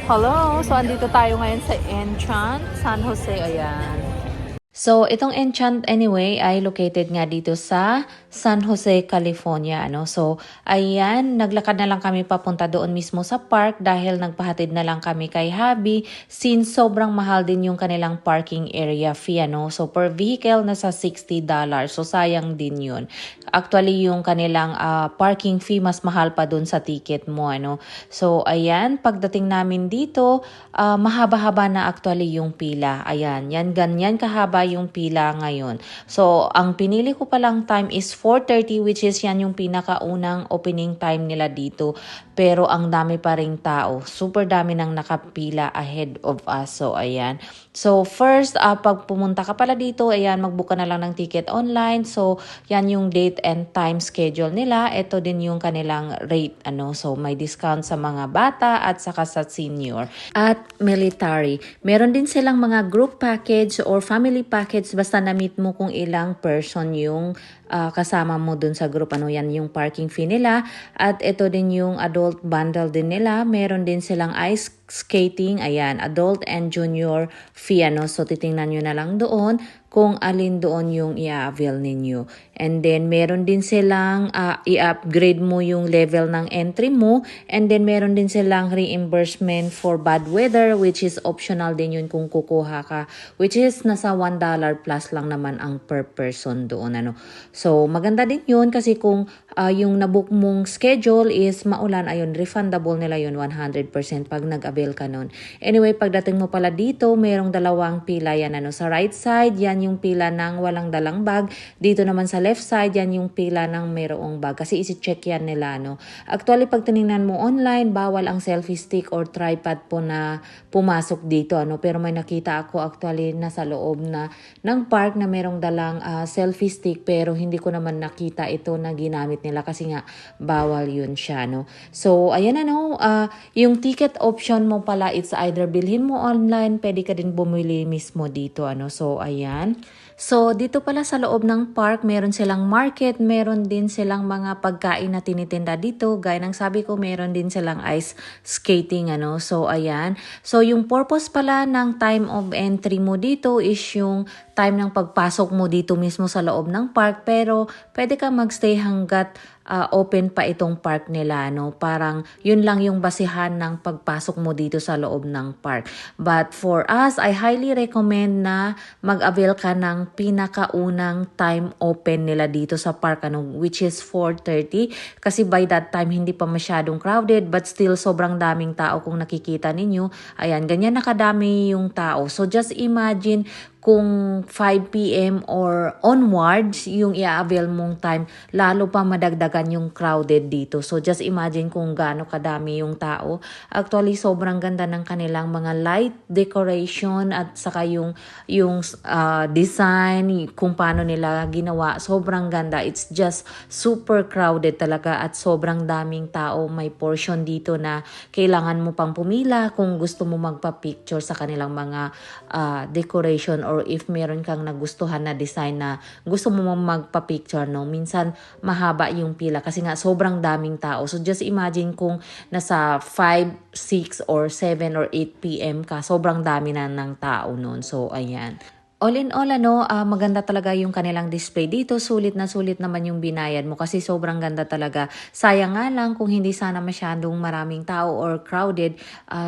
Hello! So, andito tayo ngayon sa Enchant, San Jose, ayan. So, itong Enchant anyway ay located nga dito sa San Jose, California. So, ayan, naglakad na lang kami papunta doon mismo sa park dahil nagpahatid na lang kami kay Habi since sobrang mahal din yung kanilang parking area fee. So, per vehicle nasa $60. So, sayang din yun. Actually, yung kanilang parking fee mas mahal pa doon sa ticket mo. So, ayan, pagdating namin dito, mahaba-haba na actually yung pila. Ayan, yan ganyan kahaba yung pila ngayon. So, ang pinili ko palang time is 4:30 which is yan yung pinakaunang opening time nila dito. Pero ang dami pa ring tao. Super dami nang nakapila ahead of us. So, ayan. So, first, pag pumunta ka pala dito, ayan, mag-book ka na lang ng ticket online. So, yan yung date and time schedule nila. Ito din yung kanilang rate. So, may discount sa mga bata at saka sa senior. At military. Meron din silang mga group package or family package basta na-meet mo kung ilang person yung kasama mo dun sa group. Yan yung parking fee nila. At ito din yung adult bundle din nila. Meron din silang ice skating. Ayan, adult and junior fee. So, titingnan nyo na lang doon kung alin doon yung i-avail ninyo. And then, meron din silang i-upgrade mo yung level ng entry mo. And then, meron din silang reimbursement for bad weather which is optional din yun kung kukuha ka. Which is nasa $1 plus lang naman ang per person doon. So, maganda din yun kasi kung yung nabook mong schedule is maulan, ayun, refundable nila yun 100% pag nag-avail ka nun. Anyway, pagdating mo pala dito, merong dalawang pila yan. Sa right side, yan yung pila ng walang dalang bag. Dito naman sa left side, yan yung pila ng mayroong bag. Kasi isi-check yan nila. Actually, pag tinignan mo online, bawal ang selfie stick or tripod po na pumasok dito. Pero may nakita ako actually nasa loob na ng park na merong dalang selfie stick pero hindi ko naman nakita ito na ginamit nila kasi nga bawal yun siya. So, ayan yung ticket option mo pala, it's either bilhin mo online, pwede ka din bumili mismo dito. So, ayan. So, dito pala sa loob ng park, meron silang market, meron din silang mga pagkain na tinitinda dito. Gaya ng sabi ko, meron din silang ice skating. So, ayan. So, yung purpose pala ng time of entry mo dito is yung time ng pagpasok mo dito mismo sa loob ng park. Pero, pwede ka magstay hanggat open pa itong park nila. Parang yun lang yung basihan ng pagpasok mo dito sa loob ng park. But for us, I highly recommend na mag-avail ka ng pinakaunang time open nila dito sa park, which is 4:30. Kasi by that time, hindi pa masyadong crowded but still sobrang daming tao kung nakikita ninyo. Ayan, ganyan nakadami yung tao. So just imagine kung 5 p.m. or onwards yung i-avail mong time, lalo pa madagdagan yung crowded dito. So just imagine kung gaano kadami yung tao. Actually, sobrang ganda ng kanilang mga light decoration at saka yung design, kung paano nila ginawa. Sobrang ganda. It's just super crowded talaga at sobrang daming tao. May portion dito na kailangan mo pang pumila kung gusto mo magpa-picture sa kanilang mga decoration or if meron kang nagustuhan na design na gusto mo magpa-picture, minsan mahaba yung pila kasi nga sobrang daming tao. So just imagine kung nasa 5, 6 or 7 or 8 p.m. ka, sobrang dami na ng tao noon. So ayan. All in all, maganda talaga yung kanilang display dito. Sulit na sulit naman yung binayad mo kasi sobrang ganda talaga. Sayang nga lang kung hindi sana masyadong maraming tao or crowded,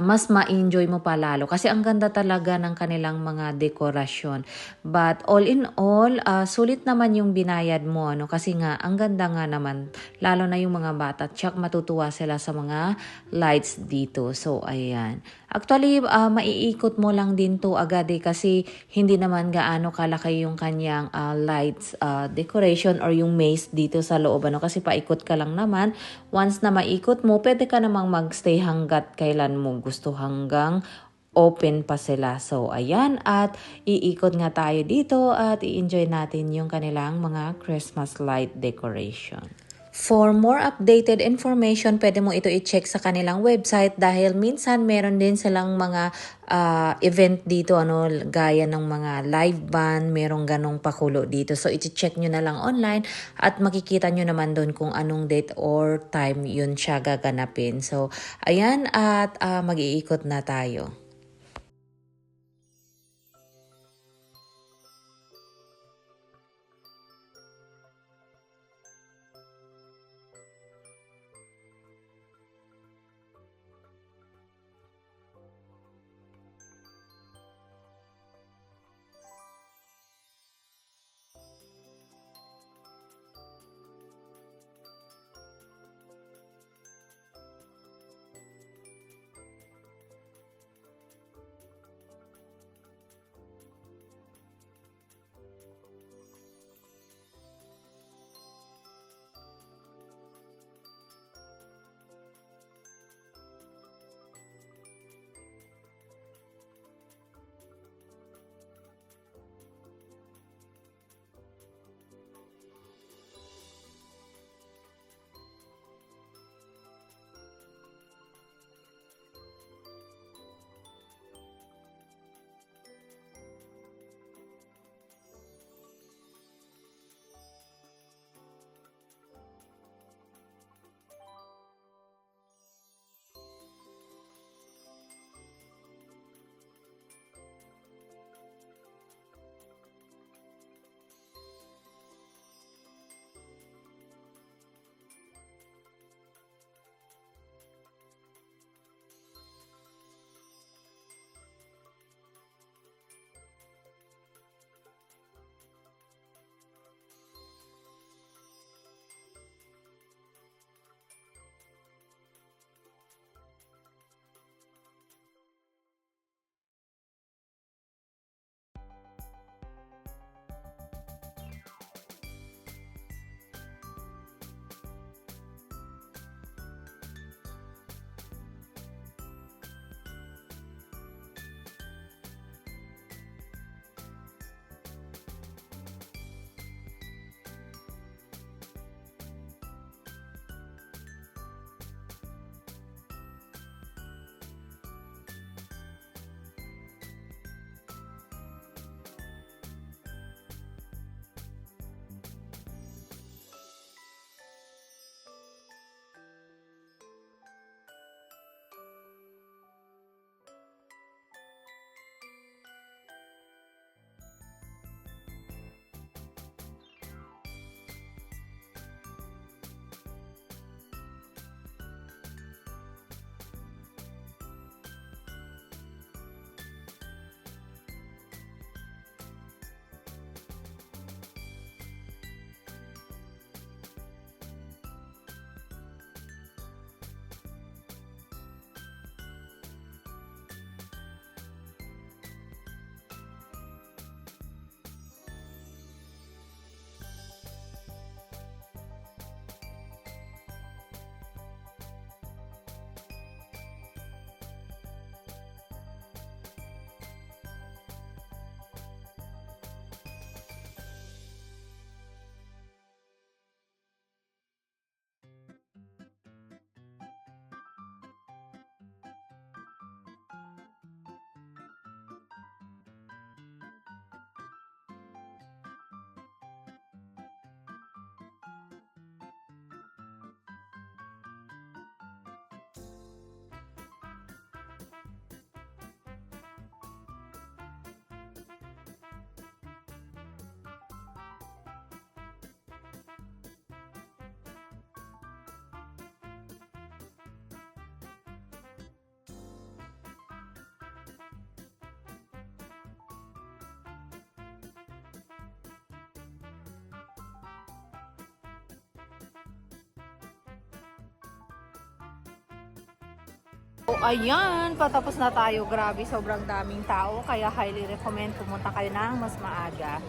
mas ma-enjoy mo pa lalo. Kasi ang ganda talaga ng kanilang mga dekorasyon. But all in all, sulit naman yung binayad mo. Kasi nga, ang ganda nga naman. Lalo na yung mga bata. Tsak matutuwa sila sa mga lights dito. So, ayan. Actually, maiikot mo lang din to agad kasi hindi naman gaano kalaki yung kanyang lights decoration or yung maze dito sa loob. Kasi paikot ka lang naman. Once na maikot mo, pwede ka namang magstay hanggat kailan mo gusto hanggang open pa sila. So, ayan. At iikot nga tayo dito at i-enjoy natin yung kanilang mga Christmas light decoration. For more updated information, pwede mo ito i-check sa kanilang website dahil minsan meron din silang mga event dito, ano, gaya ng mga live band, merong ganong pakulo dito. So, i-check nyo na lang online at makikita nyo naman doon kung anong date or time yun siya gaganapin. So, ayan at mag-iikot na tayo. So, ayan, patapos na tayo. Grabe, sobrang daming tao. Kaya highly recommend pumunta kayo ng mas maaga.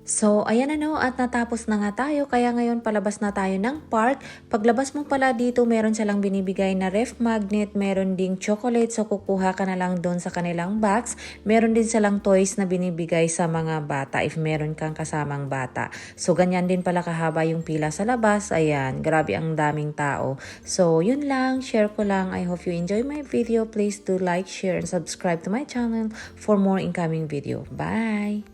So, ayan at natapos na nga tayo. Kaya ngayon palabas na tayo ng park. Paglabas mo pala dito, meron silang binibigay na ref magnet, meron ding chocolate. So, kukuha ka na lang doon sa kanilang box. Meron din silang toys na binibigay sa mga bata if meron kang kasamang bata. So, ganyan din pala kahaba yung pila sa labas. Ayan, grabe ang daming tao. So, yun lang. Share ko lang. I hope you enjoy my video. Please do like, share, and subscribe to my channel for more incoming video. Bye!